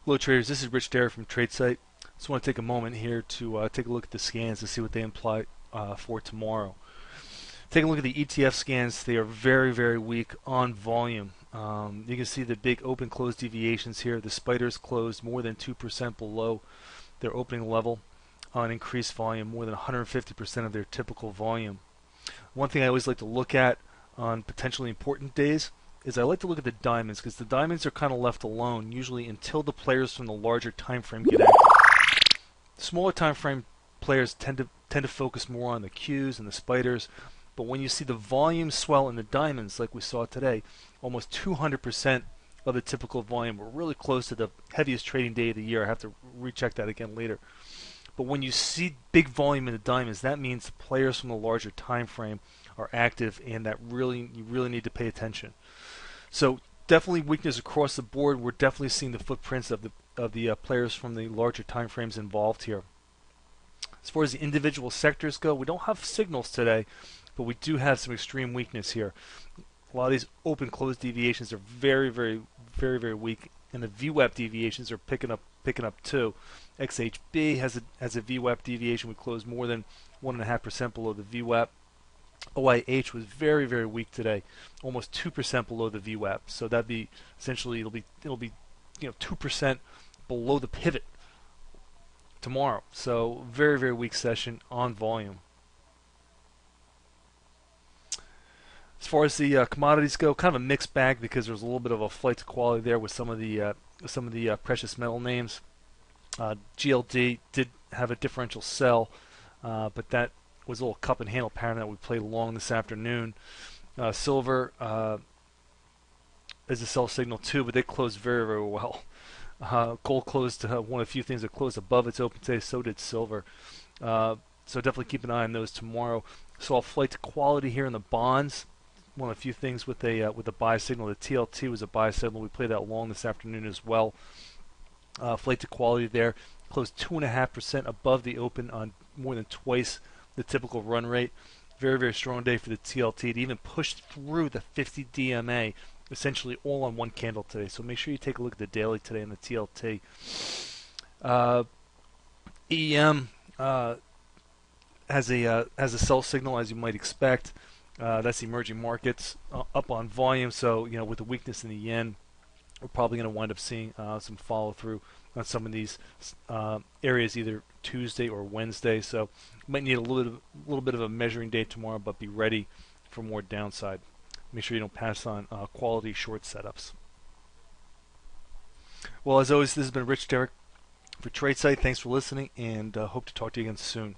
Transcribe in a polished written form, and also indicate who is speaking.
Speaker 1: Hello traders, this is Rich Derrick from tradesight. Just want to take a moment here to take a look at the scans to see what they imply for tomorrow. Take a look at the ETF scans. They are very, very weak on volume. You can see the big open-close deviations here. The spiders closed more than 2% below their opening level on increased volume, more than 150% of their typical volume. One thing I always like to look at on potentially important days is I like to look at the diamonds, because the diamonds are kind of left alone usually until the players from the larger time frame get active. Smaller time frame players tend to focus more on the Qs and the spiders, but when you see the volume swell in the diamonds like we saw today, almost 200% of the typical volume, we're really close to the heaviest trading day of the year. I have to recheck that again later. But when you see big volume in the diamonds, that means the players from the larger time frame are active, and that you really need to pay attention. So definitely weakness across the board. We're definitely seeing the footprints of the players from the larger time frames involved here. As far as the individual sectors go, we don't have signals today, but we do have some extreme weakness here. A lot of these open-close deviations are very, very, very, very weak, and the VWAP deviations are picking up too. XHB has a VWAP deviation. We closed more than 1.5% below the VWAP. OIH was very, very weak today, almost 2% below the VWAP. So that'd be essentially it'll be 2% below the pivot tomorrow. So very, very weak session on volume. As far as the commodities go, kind of a mixed bag, because there's a little bit of a flight to quality there with some of the precious metal names. GLD did have a differential sell, but that was a little cup and handle pattern that we played along this afternoon. Silver is a sell signal too, but they closed very, very well. Gold closed one of the few things that closed above its open today. So did silver. So definitely keep an eye on those tomorrow. Saw a flight to quality here in the bonds. One of the few things with a buy signal. The TLT was a buy signal. We played that long this afternoon as well. Flight to quality there, closed 2.5% above the open on more than twice the typical run rate. Very, very strong day for the TLT. It even pushed through the 50 DMA, essentially all on one candle today. So make sure you take a look at the daily today on the TLT. EM has a sell signal, as you might expect. That's emerging markets up on volume. So with the weakness in the yen, we're probably going to wind up seeing some follow through on some of these areas either Tuesday or Wednesday. So you might need a little bit of a measuring day tomorrow, but be ready for more downside. Make sure you don't pass on quality short setups. Well, as always, this has been Rich Derrick for tradesight. Thanks for listening, and hope to talk to you again soon.